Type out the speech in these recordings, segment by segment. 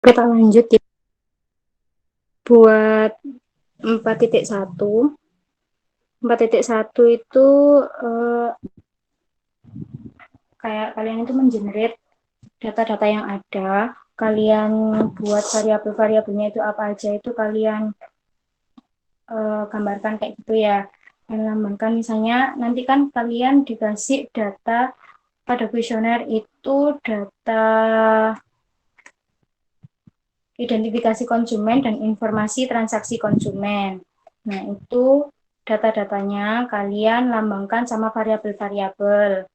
Kita lanjut ya. Buat 4.1. 4.1 itu kayak kalian itu mengenerate data-data yang ada, kalian buat variabel-variabelnya itu apa aja, itu kalian gambarkan kayak gitu ya. Dan lambangkan, misalnya nanti kan kalian dikasih data pada kuesioner itu data identifikasi konsumen dan informasi transaksi konsumen. Nah, itu data-datanya kalian lambangkan sama variabel-variabel.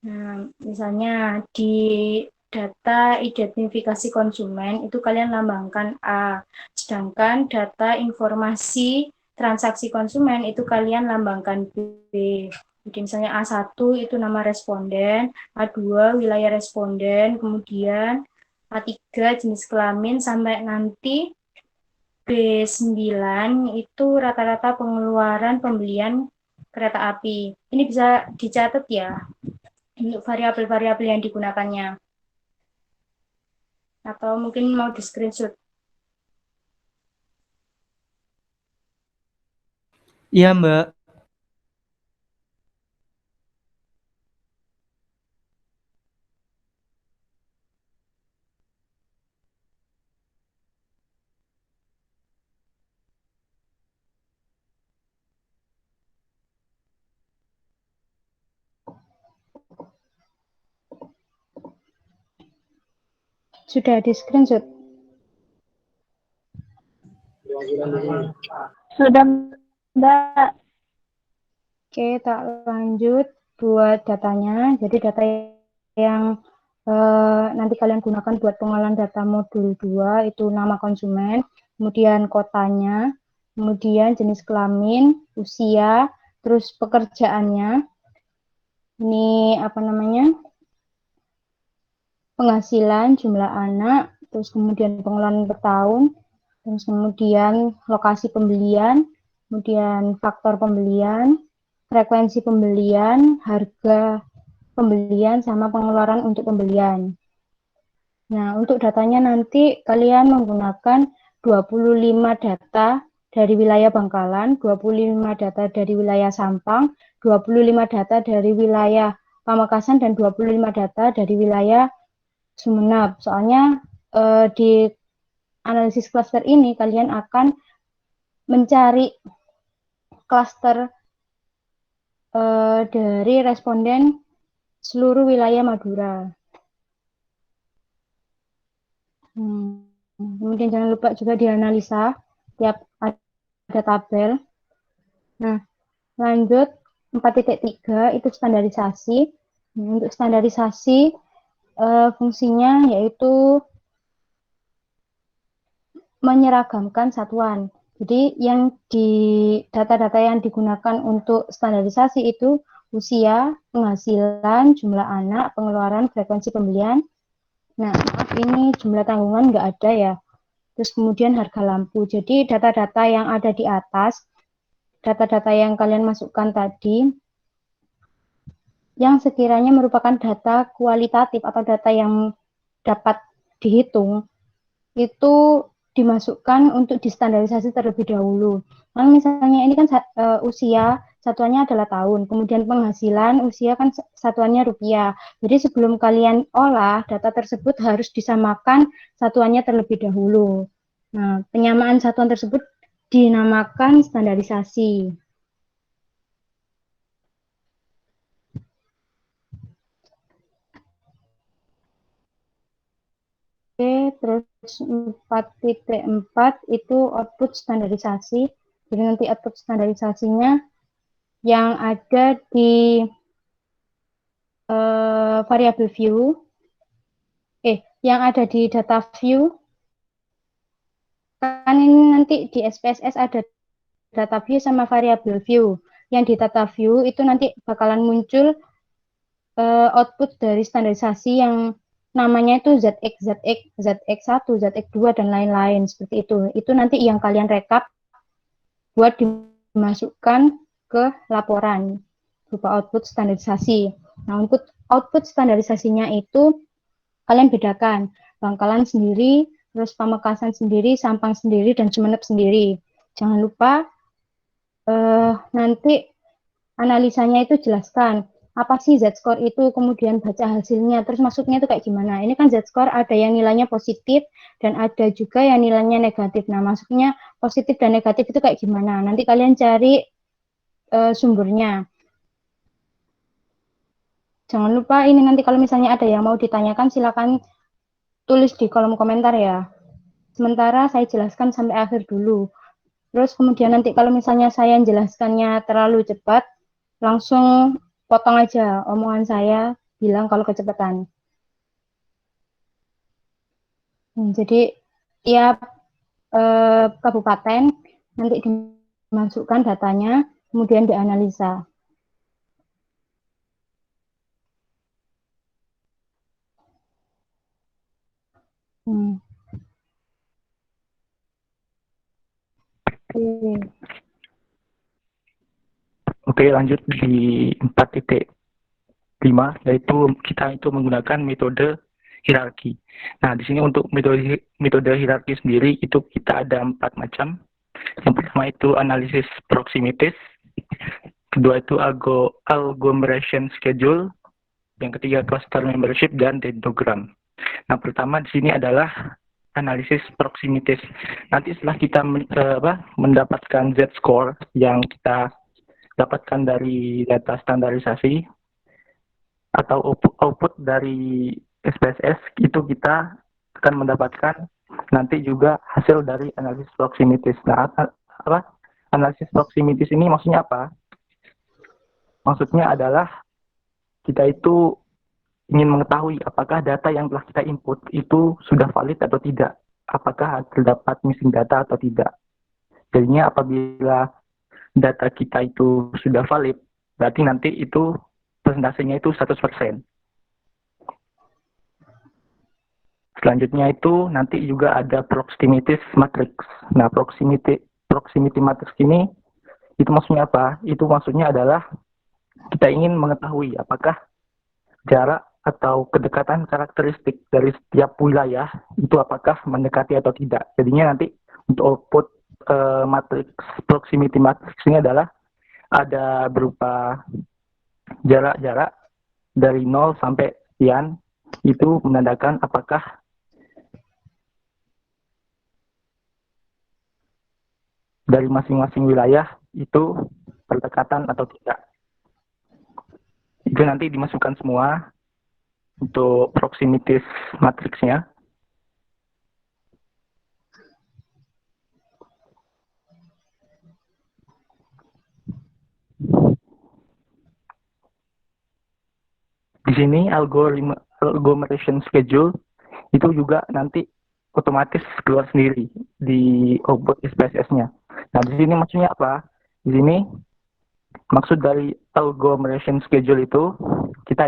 Nah, misalnya di data identifikasi konsumen itu kalian lambangkan A, sedangkan data informasi transaksi konsumen itu kalian lambangkan B. Jadi misalnya A1 itu nama responden, A2 wilayah responden, kemudian A3 jenis kelamin, sampai nanti B9 itu rata-rata pengeluaran pembelian kereta api. Ini bisa dicatat ya, untuk variabel-variabel yang digunakannya. Atau mungkin mau di screenshot. Iya, Mbak. Sudah di screenshot. Sudah, Mbak. Oke, tak lanjut buat datanya. Jadi data yang nanti kalian gunakan buat pengolahan data modul 2 itu nama konsumen, kemudian kotanya, kemudian jenis kelamin, usia, terus pekerjaannya. Ini apa namanya? Penghasilan, jumlah anak, terus kemudian pengeluaran per tahun, terus kemudian lokasi pembelian, kemudian faktor pembelian, frekuensi pembelian, harga pembelian, sama pengeluaran untuk pembelian. Nah, untuk datanya nanti kalian menggunakan 25 data dari wilayah Bangkalan, 25 data dari wilayah Sampang, 25 data dari wilayah Pamekasan, dan 25 data dari wilayah Sumeneb. Soalnya di analisis cluster ini kalian akan mencari cluster dari responden seluruh wilayah Madura. Kemudian jangan lupa juga dianalisa tiap ada tabel. Nah, lanjut 4.3 itu standarisasi. Untuk standarisasi fungsinya yaitu menyeragamkan satuan. Jadi yang di data-data yang digunakan untuk standarisasi itu usia, penghasilan, jumlah anak, pengeluaran, frekuensi pembelian. Nah, maaf ini jumlah tanggungan nggak ada ya. Terus kemudian harga lampu. Jadi data-data yang ada di atas, data-data yang kalian masukkan tadi, yang sekiranya merupakan data kualitatif atau data yang dapat dihitung, itu dimasukkan untuk distandarisasi terlebih dahulu. Nah, misalnya ini kan usia satuannya adalah tahun, kemudian penghasilan usia kan satuannya rupiah. Jadi sebelum kalian olah data tersebut harus disamakan satuannya terlebih dahulu. Nah, penyamaan satuan tersebut dinamakan standarisasi. Oke, terus 4.4 itu output standarisasi. Jadi nanti output standarisasinya yang ada di variabel view, yang ada di data view, kan ini nanti di SPSS ada data view sama variabel view. Yang di data view itu nanti bakalan muncul output dari standarisasi yang namanya itu ZX, ZX, ZX1, ZX2, dan lain-lain seperti itu. Itu nanti yang kalian rekap buat dimasukkan ke laporan berupa output standarisasi. Nah, untuk output standarisasinya itu kalian bedakan Bangkalan sendiri, terus Pamekasan sendiri, Sampang sendiri, dan Sumeneb sendiri. Jangan lupa nanti analisanya itu jelaskan apa sih Z-score itu, kemudian baca hasilnya, terus maksudnya itu kayak gimana. Ini kan Z-score ada yang nilainya positif dan ada juga yang nilainya negatif. Nah, maksudnya positif dan negatif itu kayak gimana. Nanti kalian cari sumbernya. Jangan lupa ini nanti kalau misalnya ada yang mau ditanyakan silakan tulis di kolom komentar ya. Sementara saya jelaskan sampai akhir dulu. Terus kemudian nanti kalau misalnya saya jelaskannya terlalu cepat, langsung potong aja omongan saya, bilang kalau kecepatan. Jadi tiap kabupaten nanti dimasukkan datanya, kemudian dianalisa. Oke, lanjut di 4.5, yaitu kita itu menggunakan metode hierarki. Nah, di sini untuk metode hierarki sendiri itu kita ada 4 macam. Yang pertama itu analisis proximities, kedua itu agglomeration schedule, yang ketiga cluster membership, dan dendrogram. Nah, pertama di sini adalah analisis proximities. Nanti setelah kita mendapatkan Z-score yang kita dapatkan dari data standarisasi atau output dari SPSS, itu kita akan mendapatkan nanti juga hasil dari analisis proximities. Nah, analisis proximities ini maksudnya apa? Maksudnya adalah kita itu ingin mengetahui apakah data yang telah kita input itu sudah valid atau tidak, apakah terdapat missing data atau tidak. Jadinya apabila data kita itu sudah valid, berarti nanti itu persentasenya itu 100%. Selanjutnya itu nanti juga ada proximities matrix. Nah, proximity matrix ini itu maksudnya apa? Itu maksudnya adalah kita ingin mengetahui apakah jarak atau kedekatan karakteristik dari setiap wilayah itu apakah mendekati atau tidak. Jadinya nanti untuk output matrix proximity matrix ini adalah ada berupa jarak-jarak dari 0 sampai sekian, itu menandakan apakah dari masing-masing wilayah itu berdekatan atau tidak. Itu nanti dimasukkan semua untuk proximities matrixnya. Di sini agglomeration schedule itu juga nanti otomatis keluar sendiri di output SPSS-nya. Nah, di sini maksudnya apa? Di sini maksud dari agglomeration schedule itu kita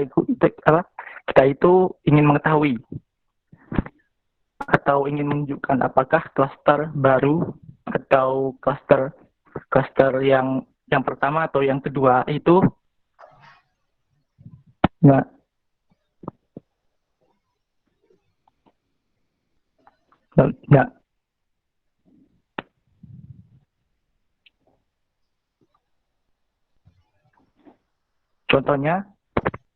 itu ingin mengetahui atau ingin menunjukkan apakah klaster baru atau klaster yang pertama atau yang kedua itu enggak. Contohnya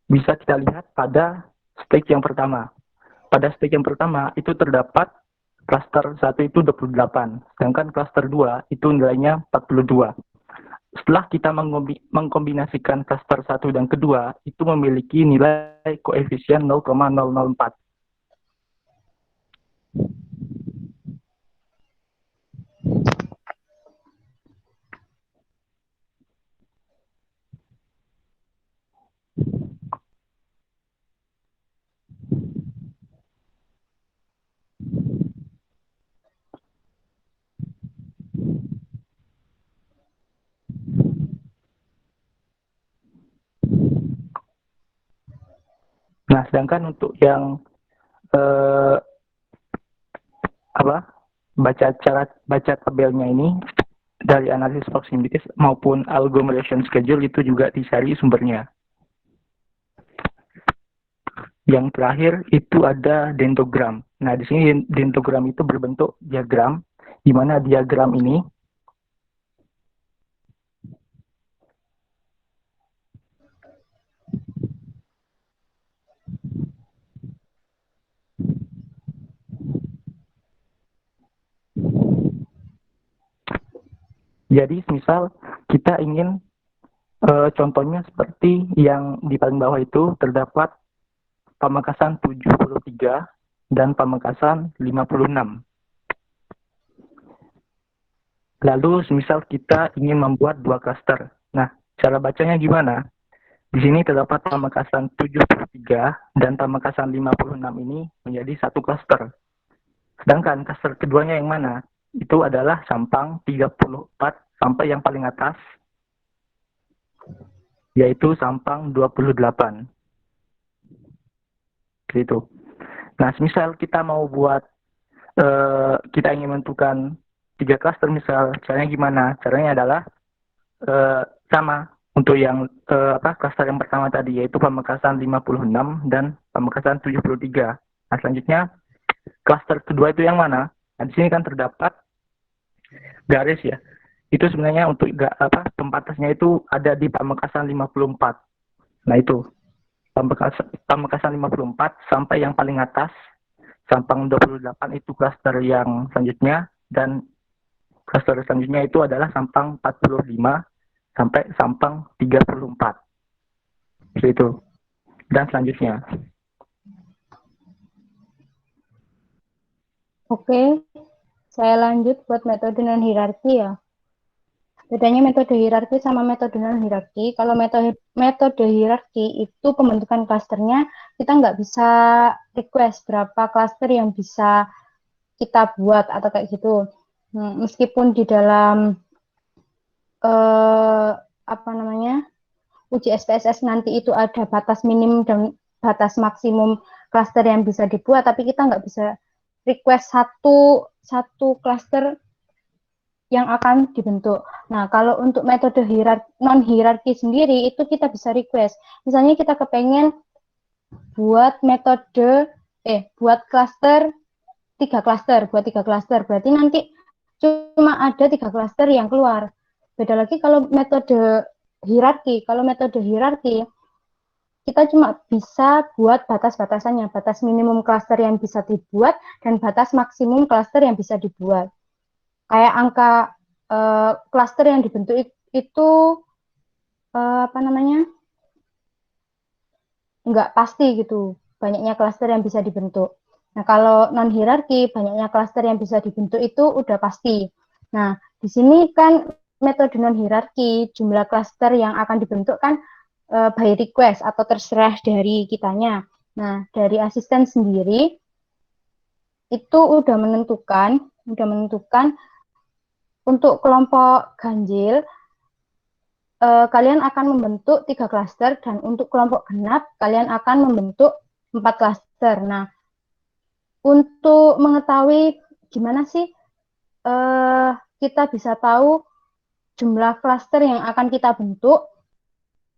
bisa kita lihat pada stage yang pertama. Pada stage yang pertama itu terdapat klaster 1 itu 28, sedangkan klaster 2 itu nilainya 42. Setelah kita mengkombinasikan klaster 1 dan kedua, itu memiliki nilai koefisien 0,004. Nah, sedangkan untuk yang baca tabelnya ini dari analisis proximities maupun agglomeration schedule itu juga dicari sumbernya. Yang terakhir itu ada dendrogram. Nah, di sini dendrogram itu berbentuk diagram, di mana diagram ini jadi misal kita ingin contohnya seperti yang di paling bawah itu terdapat Pamekasan 73 dan Pamekasan 56. Lalu misal kita ingin membuat dua klaster. Nah, cara bacanya gimana? Di sini terdapat Pamekasan 73 dan Pamekasan 56 ini menjadi satu klaster. Sedangkan klaster keduanya yang mana? Itu adalah Sampang 34 sampai yang paling atas, yaitu Sampang 28. Gitu. Nah, misal kita mau buat, kita ingin menentukan 3 klaster misal, caranya gimana? Caranya adalah sama untuk yang klaster yang pertama tadi, yaitu Pamekasan 56 dan Pamekasan 73. Nah, selanjutnya klaster kedua itu yang mana? Nah, di sini kan terdapat garis ya. Itu sebenarnya untuk pembatasnya itu ada di Pamekasan 54. Nah, itu Pamekasan 54 sampai yang paling atas Sampang 28 itu klaster yang selanjutnya, dan klaster selanjutnya itu adalah Sampang 45 sampai Sampang 34. Itu. Dan selanjutnya. Oke, saya lanjut buat metode non hierarki ya. Bedanya metode hierarki sama metode non hierarki. Kalau metode hierarki itu pembentukan klasternya kita nggak bisa request berapa klaster yang bisa kita buat atau kayak gitu. Meskipun di dalam uji SPSS nanti itu ada batas minim dan batas maksimum klaster yang bisa dibuat, tapi kita nggak bisa request satu klaster yang akan dibentuk. Nah, kalau untuk metode non hierarki sendiri itu kita bisa request. Misalnya kita kepengen buat buat klaster 3 klaster, berarti nanti cuma ada 3 klaster yang keluar. Beda lagi kalau metode hierarki. Kalau metode hierarki kita cuma bisa buat batas-batasannya, batas minimum klaster yang bisa dibuat dan batas maksimum klaster yang bisa dibuat. Kayak angka klaster yang dibentuk itu nggak pasti gitu, banyaknya klaster yang bisa dibentuk. Nah, kalau non hierarki, banyaknya klaster yang bisa dibentuk itu udah pasti. Nah, di sini kan metode non hierarki, jumlah klaster yang akan dibentuk kan by request atau terserah dari kitanya. Nah, dari asisten sendiri itu udah menentukan untuk kelompok ganjil, kalian akan membentuk 3 klaster, dan untuk kelompok genap, kalian akan membentuk 4 klaster. Nah, untuk mengetahui gimana sih kita bisa tahu jumlah klaster yang akan kita bentuk,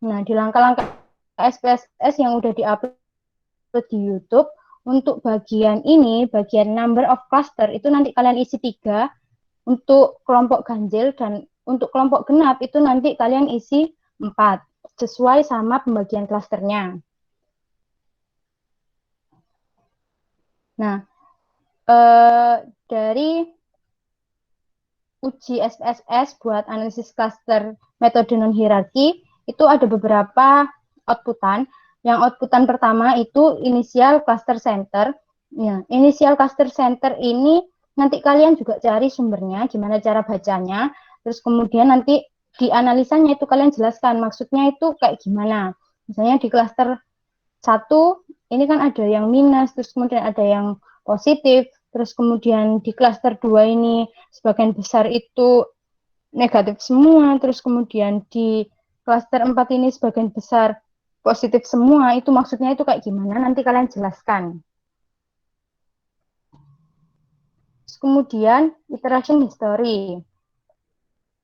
nah, di langkah-langkah SPSS yang udah di-upload di YouTube, untuk bagian ini, bagian number of cluster, itu nanti kalian isi 3, untuk kelompok ganjil, dan untuk kelompok genap itu nanti kalian isi 4 sesuai sama pembagian klasternya. Nah, dari uji SPSS buat analisis klaster metode non hierarki itu ada beberapa outputan. Yang outputan pertama itu initial cluster center. Ya, initial cluster center ini nanti kalian juga cari sumbernya, gimana cara bacanya, terus kemudian nanti di analisanya itu kalian jelaskan maksudnya itu kayak gimana. Misalnya di klaster 1, ini kan ada yang minus, terus kemudian ada yang positif, terus kemudian di klaster 2 ini sebagian besar itu negatif semua, terus kemudian di klaster 4 ini sebagian besar positif semua, itu maksudnya itu kayak gimana, nanti kalian jelaskan. Kemudian iteration history.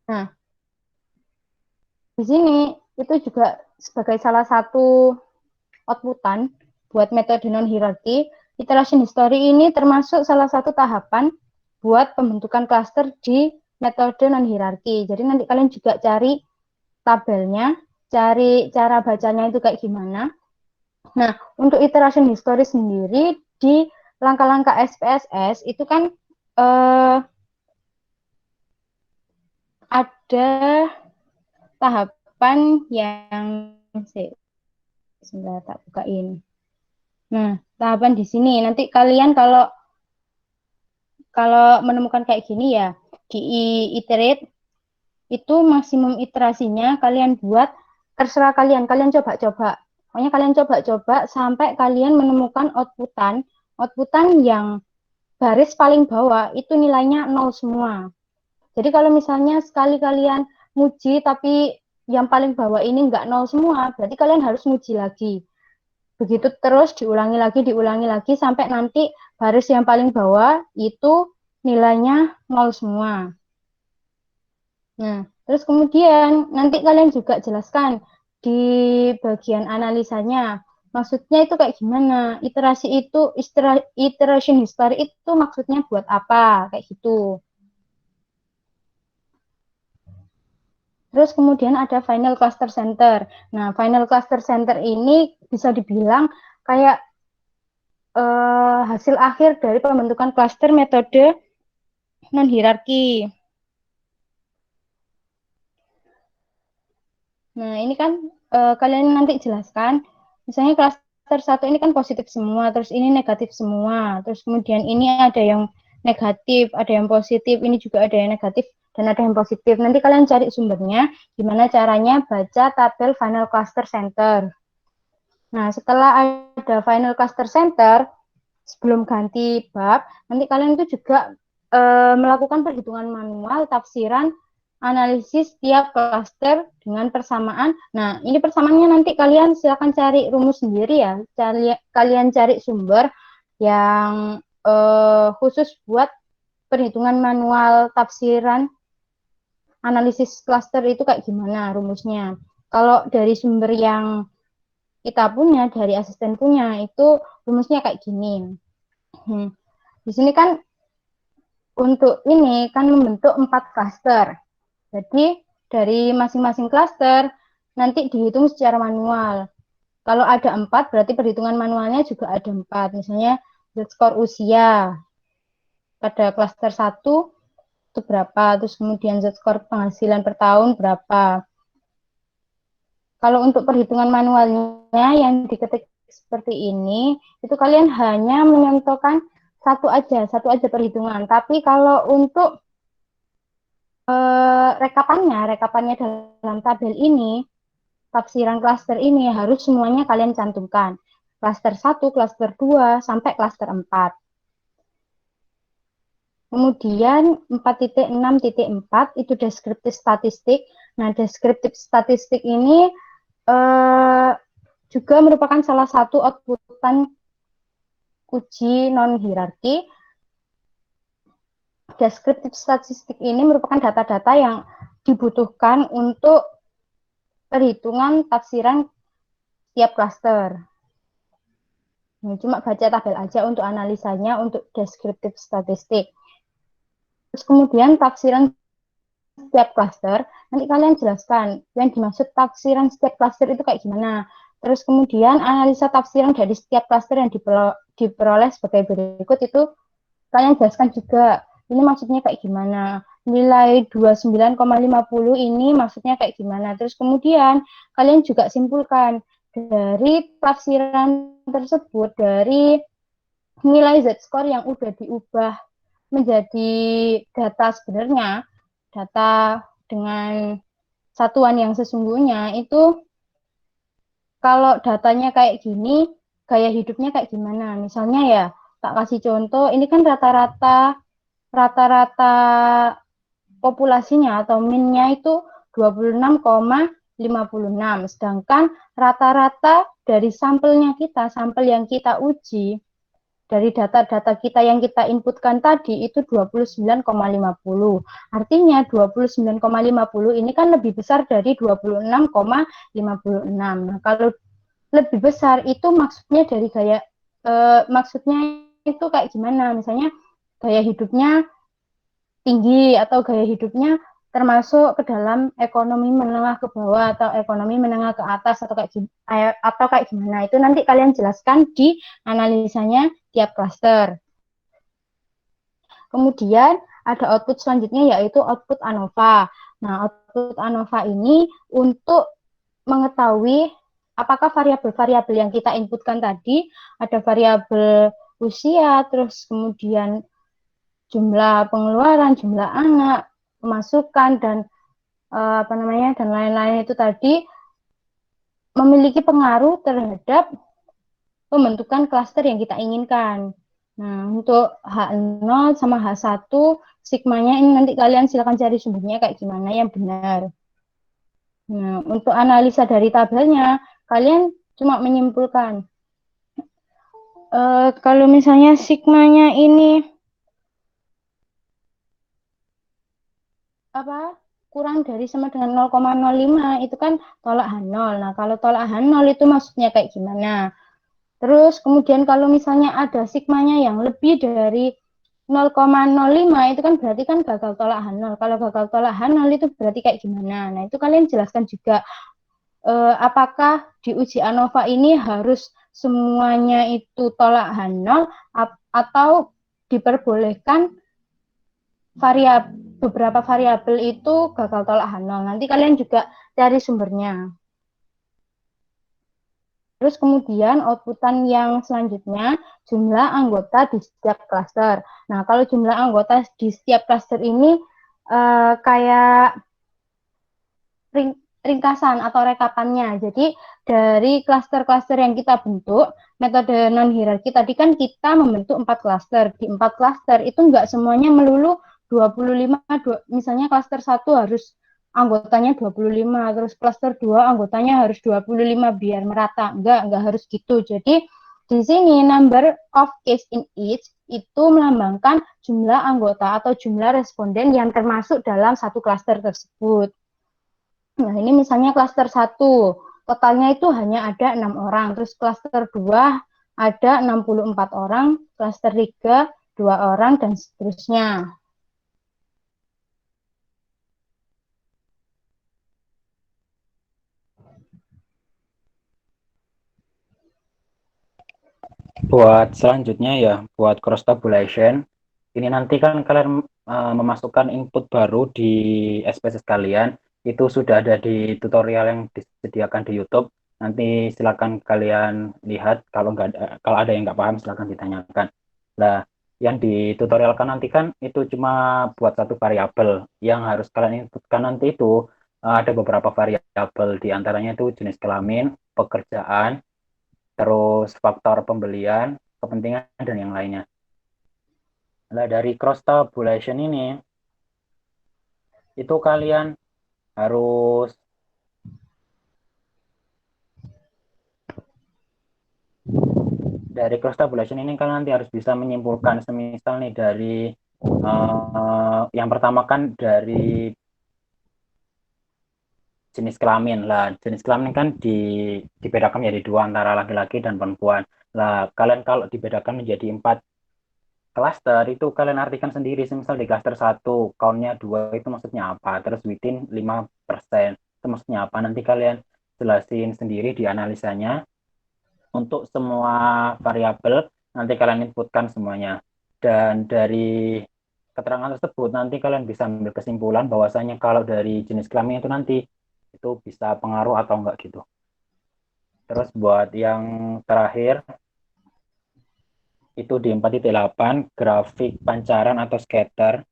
Nah, di sini itu juga sebagai salah satu outputan buat metode non-hierarki, iteration history ini termasuk salah satu tahapan buat pembentukan klaster di metode non-hierarki. Jadi nanti kalian juga cari tabelnya, cari cara bacanya itu kayak gimana. Nah, untuk iteration history sendiri di langkah-langkah SPSS itu kan ada tahapan yang sebentar tak bukain. Nah, tahapan di sini nanti kalian kalau menemukan kayak gini ya, di iterate itu maksimum iterasinya kalian buat terserah kalian coba-coba. Pokoknya kalian coba-coba sampai kalian menemukan outputan yang baris paling bawah itu nilainya 0 semua. Jadi kalau misalnya sekali kalian nguji tapi yang paling bawah ini enggak 0 semua, berarti kalian harus nguji lagi. Begitu terus diulangi lagi sampai nanti baris yang paling bawah itu nilainya 0 semua. Nah, terus kemudian nanti kalian juga jelaskan di bagian analisanya. Maksudnya itu kayak gimana? Iteration history itu maksudnya buat apa? Kayak gitu. Terus kemudian ada final cluster center. Nah, final cluster center ini bisa dibilang kayak hasil akhir dari pembentukan cluster metode non-hierarki. Nah, ini kan kalian nanti jelaskan, misalnya cluster 1 ini kan positif semua, terus ini negatif semua, terus kemudian ini ada yang negatif, ada yang positif, ini juga ada yang negatif, dan ada yang positif. Nanti kalian cari sumbernya, gimana caranya baca tabel final cluster center. Nah, setelah ada final cluster center, sebelum ganti bab, nanti kalian itu juga melakukan perhitungan manual, tafsiran, analisis tiap cluster dengan persamaan. Nah, ini persamaannya nanti kalian silakan cari rumus sendiri ya. Kalian cari sumber yang khusus buat perhitungan manual, tafsiran, analisis cluster itu kayak gimana rumusnya. Kalau dari sumber yang kita punya, dari asisten punya, itu rumusnya kayak gini. Di sini kan untuk ini kan membentuk 4 cluster. Jadi dari masing-masing cluster nanti dihitung secara manual. Kalau ada 4 berarti perhitungan manualnya juga ada 4. Misalnya Z-score usia pada cluster 1 itu berapa, terus kemudian Z-score penghasilan per tahun berapa. Kalau untuk perhitungan manualnya yang diketik seperti ini, itu kalian hanya menyentuhkan satu aja perhitungan. Tapi kalau untuk rekapannya dalam tabel ini, tafsiran klaster ini harus semuanya kalian cantumkan. Klaster 1, klaster 2, sampai klaster 4. Kemudian 4.6.4 itu deskriptif statistik. Nah, deskriptif statistik ini juga merupakan salah satu outputan uji non-hierarki. Deskriptif statistik ini merupakan data-data yang dibutuhkan untuk perhitungan tafsiran tiap klaster. Nah, cuma baca tabel aja untuk analisanya untuk deskriptif statistik. Terus kemudian tafsiran setiap klaster, nanti kalian jelaskan yang dimaksud tafsiran setiap klaster itu kayak gimana. Terus kemudian analisa tafsiran dari setiap klaster yang diperoleh sebagai berikut itu kalian jelaskan juga. Ini maksudnya kayak gimana. Nilai 29,50 ini maksudnya kayak gimana. Terus kemudian kalian juga simpulkan dari tafsiran tersebut, dari nilai Z-score yang udah diubah menjadi data sebenarnya, data dengan satuan yang sesungguhnya, itu kalau datanya kayak gini, gaya hidupnya kayak gimana. Misalnya ya, tak kasih contoh, ini kan rata-rata populasinya atau min-nya itu 26,56, sedangkan rata-rata dari sampelnya kita, sampel yang kita uji, dari data-data kita yang kita inputkan tadi itu 29,50. Artinya 29,50 ini kan lebih besar dari 26,56. Nah, kalau lebih besar itu maksudnya dari gaya maksudnya itu kayak gimana? Misalnya gaya hidupnya tinggi atau gaya hidupnya termasuk ke dalam ekonomi menengah ke bawah atau ekonomi menengah ke atas atau kayak gimana? Itu nanti kalian jelaskan di analisanya tiap klaster. Kemudian ada output selanjutnya yaitu output ANOVA. Nah, output ANOVA ini untuk mengetahui apakah variabel-variabel yang kita inputkan tadi, ada variabel usia, terus kemudian jumlah pengeluaran, jumlah anak, pemasukan dan dan lain-lain itu tadi memiliki pengaruh terhadap pembentukan klaster yang kita inginkan. Nah, untuk H0 sama H1 sigmanya ini nanti kalian silakan cari sumbernya kayak gimana yang benar. Nah, untuk analisa dari tabelnya, kalian cuma menyimpulkan. Kalau misalnya sigmanya ini kurang dari sama dengan 0,05 itu kan tolak H0. Nah, kalau tolak H0 itu maksudnya kayak gimana? Terus kemudian kalau misalnya ada sigmanya yang lebih dari 0,05 itu kan berarti kan gagal tolak H0. Kalau gagal tolak H0 itu berarti kayak gimana? Nah, itu kalian jelaskan juga apakah di uji ANOVA ini harus semuanya itu tolak H0 atau diperbolehkan beberapa variabel itu gagal tolak H0. Nanti kalian juga cari sumbernya. Terus kemudian outputan yang selanjutnya jumlah anggota di setiap klaster. Nah, kalau jumlah anggota di setiap klaster ini kayak ringkasan atau rekapannya. Jadi dari klaster-klaster yang kita bentuk, metode non-hierarki tadi kan kita membentuk 4 klaster. Di 4 klaster itu enggak semuanya melulu 25, misalnya klaster 1 harus anggotanya 25, terus klaster 2 anggotanya harus 25 biar merata. Enggak harus gitu. Jadi di sini number of case in each itu melambangkan jumlah anggota atau jumlah responden yang termasuk dalam satu klaster tersebut. Nah, ini misalnya klaster 1, totalnya itu hanya ada 6 orang. Terus klaster 2 ada 64 orang, klaster 3 2 orang, dan seterusnya. Buat selanjutnya ya, buat cross tabulation, ini nanti kan kalian memasukkan input baru di SPSS kalian, itu sudah ada di tutorial yang disediakan di YouTube. Nanti silakan kalian lihat, kalau ada yang nggak paham silakan ditanyakan. Nah, yang di tutorial kan nanti kan itu cuma buat satu variabel, yang harus kalian inputkan nanti itu ada beberapa variabel, di antaranya itu jenis kelamin, pekerjaan, terus faktor pembelian, kepentingan, dan yang lainnya. Nah, dari cross tabulation ini, itu kalian harus dari cross tabulation ini kalian nanti harus bisa menyimpulkan, semisal nih dari yang pertama kan dari jenis kelamin lah. Jenis kelamin kan dibedakan menjadi 2 antara laki-laki dan perempuan. Lah, kalian kalau dibedakan menjadi 4 klaster itu kalian artikan sendiri. Misal di klaster 1 count-nya 2 itu maksudnya apa, terus within 5% itu maksudnya apa. Nanti kalian jelasin sendiri di analisanya. Untuk semua variabel nanti kalian inputkan semuanya, dan dari keterangan tersebut nanti kalian bisa ambil kesimpulan bahwasanya kalau dari jenis kelamin itu nanti itu bisa pengaruh atau enggak gitu. Terus buat yang terakhir itu di 4.8 grafik pancaran atau scatter.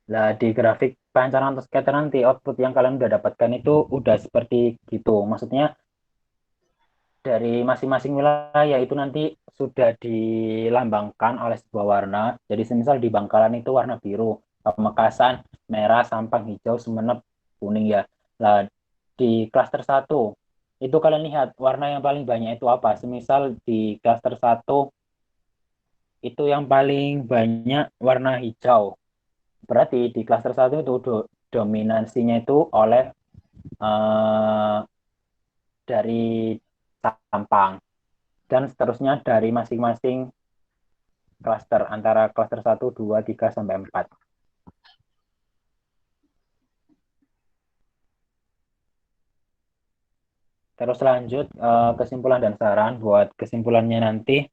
Nah, di grafik pancaran atau scatter nanti output yang kalian udah dapatkan itu udah seperti gitu. Maksudnya dari masing-masing wilayah itu nanti sudah dilambangkan oleh sebuah warna. Jadi semisal di Bangkalan itu warna biru, Pamekasan merah, Sampang hijau, Sumeneb kuning ya. Nah, di klaster 1 itu kalian lihat warna yang paling banyak itu apa. Semisal di klaster 1 itu yang paling banyak warna hijau. Berarti di klaster 1 itu dominansinya itu oleh dari Sampang, dan seterusnya dari masing-masing klaster, antara klaster 1, 2, 3, sampai 4. Terus lanjut kesimpulan dan saran. Buat kesimpulannya nanti,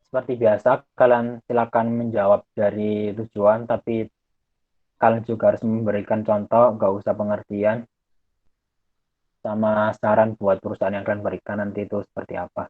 seperti biasa, kalian silakan menjawab dari tujuan, tapi kalian juga harus memberikan contoh, nggak usah pengertian, sama saran buat perusahaan yang kalian berikan nanti itu seperti apa.